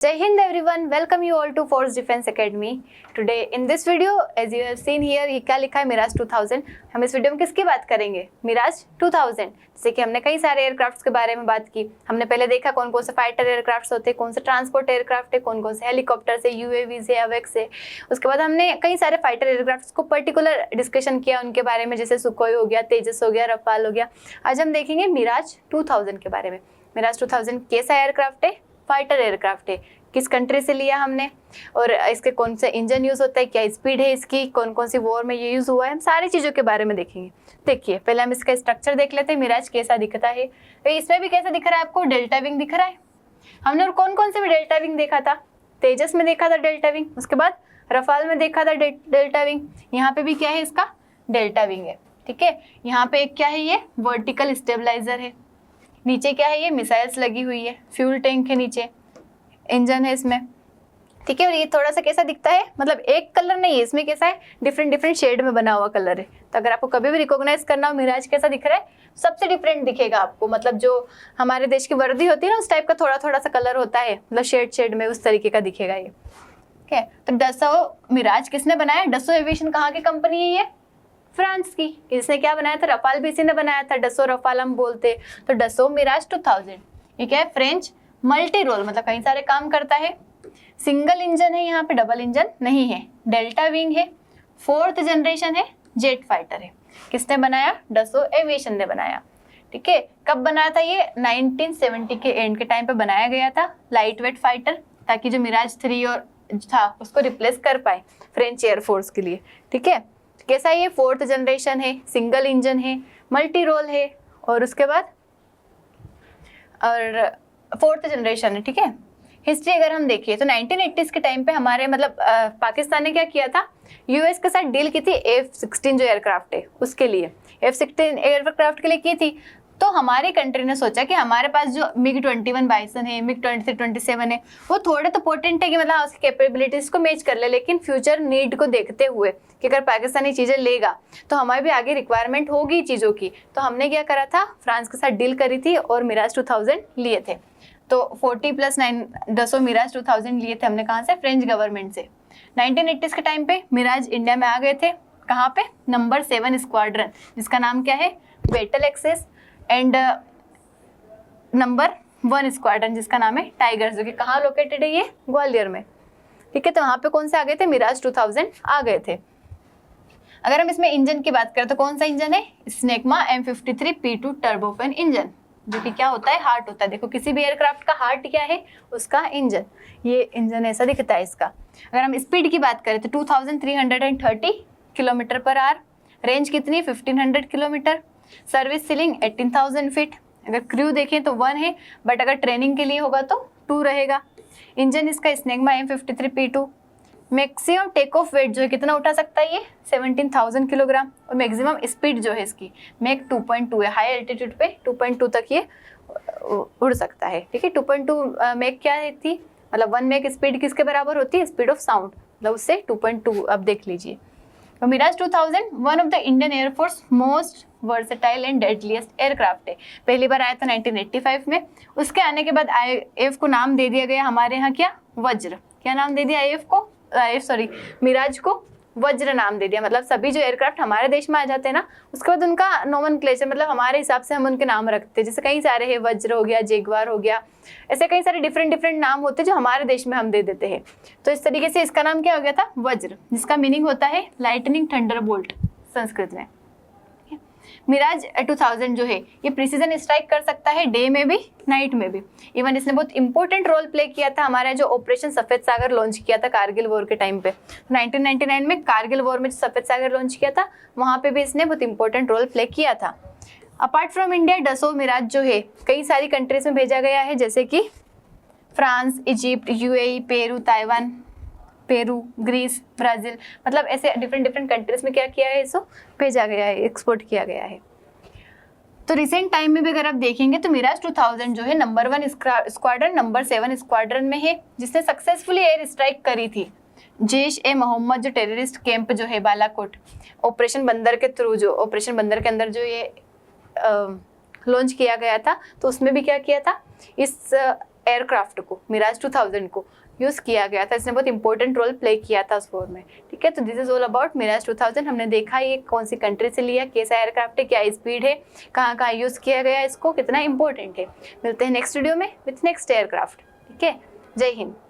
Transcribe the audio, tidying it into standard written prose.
Jai Hind everyone, welcome you all to Force Defense Academy. Today in this video, as you have seen here, ये क्या लिखा है मिराज 2000। हम इस video में किसकी बात करेंगे? मिराज 2000। जैसे कि हमने कई सारे एयरक्राफ्ट्स के बारे में बात की। हमने पहले देखा कौन कौन से फाइटर एयरक्राफ्ट्स होते हैं, कौन से ट्रांसपोर्ट एयरक्राफ्ट है, कौन कौन से हेलीकॉप्टर से, यूएवी से, अवेक्स से। उसके बाद हमने कई सारे फाइटर एयरक्राफ्ट्स को पर्टिकुलर डिस्कशन किया उनके बारे में, जैसे सुखोई हो गया, तेजस हो गया, रफाल हो गया। आज हम देखेंगे मिराज 2000 के बारे में। मिराज 2000 कैसा एयरक्राफ्ट है? फाइटर एयरक्राफ्ट है। किस कंट्री से लिया हमने और इसके कौन से इंजन यूज होता है, क्या स्पीड है इसकी, कौन कौन सी वॉर में ये यूज हुआ है, हम सारी चीजों के बारे में देखेंगे। देखिए पहले हम इसका स्ट्रक्चर देख लेते हैं, मिराज कैसा दिखता है। तो इसमें भी कैसा दिख रहा है आपको? डेल्टा विंग दिख रहा है। हमने और कौन कौन से भी डेल्टा विंग देखा था? तेजस में देखा था डेल्टा विंग, उसके बाद रफाल में देखा था डेल्टा विंग। यहाँ पे भी क्या है? इसका डेल्टा विंग है। ठीक है, यहाँ पे एक क्या है? ये वर्टिकल स्टेबलाइजर है। नीचे क्या है? ये मिसाइल्स लगी हुई है, फ्यूल टैंक है, नीचे इंजन है इसमें। ठीक है, और ये थोड़ा सा कैसा दिखता है? मतलब एक कलर नहीं है इसमें, कैसा है? डिफरेंट डिफरेंट शेड में बना हुआ कलर है। तो अगर आपको कभी भी रिकॉग्नाइज करना हो मिराज कैसा दिख रहा है, सबसे डिफरेंट दिखेगा आपको। मतलब जो हमारे देश की वर्दी होती है ना, उस टाइप का थोड़ा थोड़ा सा कलर होता है, मतलब शेड शेड में उस तरीके का दिखेगा ये। ठीक है, तो डसो मिराज किसने बनाया? डसो एविएशन कहाँ की कंपनी है? ये फ्रांस की। इसने क्या बनाया था? रफाल भी इसी ने बनाया था। डसो रफाल हम बोलते, तो डसो मिराज 2000। ये क्या है? फ्रेंच मल्टी रोल, मतलब कई सारे काम करता है। सिंगल इंजन है, यहाँ पे डबल इंजन नहीं है। डेल्टा विंग है, 4th जनरेशन है, जेट फाइटर है। किसने बनाया? डसो एविएशन ने बनाया। ठीक है, कब बनाया था ये? 1970 के एंड के टाइम पे बनाया गया था। लाइट वेट फाइटर, ताकि जो मिराज 3 और था उसको रिप्लेस कर पाए फ्रेंच एयरफोर्स के लिए। ठीक है, कैसा है ये? 4th जनरेशन है, सिंगल इंजन है, मल्टी रोल है, और उसके बाद और 4th जनरेशन है। ठीक है, हिस्ट्री अगर हम देखिए तो 1980s के टाइम पे हमारे मतलब पाकिस्तान ने क्या किया था? यूएस के साथ डील की थी F-16 जो एयरक्राफ्ट है उसके लिए। F-16 एयरक्राफ्ट के लिए की थी। तो हमारी कंट्री ने सोचा कि हमारे पास जो MiG-21 बाइसन है, MiG-23-27 है, वो थोड़े तो पोटेंट है कि मतलब उसकी कैपेबिलिटीज को मैच कर ले, लेकिन फ्यूचर नीड को देखते हुए कि अगर पाकिस्तान ये चीज़ें लेगा तो हमारी भी आगे रिक्वायरमेंट होगी चीज़ों की। तो हमने क्या करा था? फ्रांस के साथ डील करी थी और मिराज 2000 लिए थे। तो 40+9 डसो मिराज 2000 लिए थे हमने। कहाँ से? फ्रेंच गवर्नमेंट से। 1980s के टाइम पे मिराज इंडिया में आ गए थे। कहाँ पे? नंबर 7 स्क्वाड्रन, जिसका नाम क्या है? Battle axes, and number 1 squadron जिसका नाम है टाइगर, जो कि कहाँ लोकेटेड है? ये ग्वालियर में। ठीक है, तो वहाँ पे कौन से आ गए थे? मिराज 2000 आ गए थे। अगर हम इसमें इंजन की बात करें तो कौन सा इंजन है? स्नेकमा M53P2 टर्बोफैन इंजन, जो कि क्या होता है? हार्ट होता है। देखो किसी भी एयरक्राफ्ट का हार्ट क्या है? उसका इंजन। ये इंजन ऐसा दिखता है इसका। अगर हम स्पीड की बात करें तो 2330 किलोमीटर पर आवर। रेंज कितनी? 1500 किलोमीटर। Service ceiling 18,000 feet. अगर क्रू देखें तो 1 है, बट अगर ट्रेनिंग के लिए होगा तो 2 रहेगा। इंजन इसका Snecma M53P2। Maximum take off weight जो है कितना उठा सकता है ये? 17,000 किलोग्राम। और मैक्सिमम स्पीड जो है इसकी मैक 2.2 है। हाई एल्टीट्यूड पे 2.2 तक ये उड़ सकता है। ठीक है, 2.2 मैक क्या है थी? मतलब 1 मैक स्पीड किसके बराबर होती है? स्पीड ऑफ साउंड, मतलब उससे 2.2 अब देख लीजिए। तो Mirage 2000 one of the Indian air force most versatile and deadliest aircraft है। पहली बार आया था 1985 में। उसके आने के बाद IAF को नाम दे दिया गया हमारे यहाँ क्या? वज्र। क्या नाम दे दिया IAF को? मिराज को वज्र नाम दे दिया। मतलब सभी जो एयरक्राफ्ट हमारे देश में आ जाते हैं ना, उसके बाद उनका नोमेनक्लेचर, मतलब हमारे हिसाब से हम उनके नाम रखते हैं। जैसे कई सारे हैं, वज्र हो गया, जेगवार हो गया, ऐसे कई सारे डिफरेंट डिफरेंट नाम होते हैं जो हमारे देश में हम दे देते हैं। तो इस तरीके से इसका नाम क्या हो गया था? वज्र, जिसका मीनिंग होता है लाइटनिंग थंडरबोल्ट संस्कृत में। मिराज 2000 जो है ये प्रिसीजन स्ट्राइक कर सकता है, डे में भी नाइट में भी। इवन इसने बहुत इंपॉर्टेंट रोल प्ले किया था हमारा जो ऑपरेशन सफेद सागर लॉन्च किया था कारगिल वॉर के टाइम पे। 1999 में कारगिल वॉर में जो सफेद सागर लॉन्च किया था, वहाँ पे भी इसने बहुत इंपॉर्टेंट रोल प्ले किया था। अपार्ट फ्रॉम इंडिया, डसो मिराज जो है कई सारी कंट्रीज में भेजा गया है, जैसे कि France, Egypt, UAE, Peru, Taiwan, Peru, Greece, Brazil, मतलब ऐसे डिफरेंट डिफरेंट कंट्रीज में क्या किया है? इसको भेजा गया है, एक्सपोर्ट किया गया है। तो रिसेंट टाइम में भी अगर आप देखेंगे तो मिराज 2000 जो है नंबर 1 स्क्वाड्रन, नंबर 7 स्क्वाड्रन में है, जिसने सक्सेसफुली एयर स्ट्राइक करी थी जैश-ए-मोहम्मद जो टेररिस्ट कैंप जो है बालाकोट, ऑपरेशन बंदर के थ्रू, जो ऑपरेशन बंदर के अंदर जो ये लॉन्च किया गया था, तो उसमें भी क्या किया था? इस एयरक्राफ्ट को, मिराज 2000 को यूज़ किया गया था, इसने बहुत इंपॉर्टेंट रोल प्ले किया था उस वॉर में। ठीक है, तो this is all about Mirage 2000। हमने देखा ये कौन सी कंट्री से लिया, कैसा एयरक्राफ्ट है, क्या स्पीड है, कहाँ कहाँ यूज़ किया गया इसको, कितना इंपॉर्टेंट है। मिलते हैं नेक्स्ट वीडियो में विथ नेक्स्ट एयरक्राफ्ट। ठीक है, जय हिंद।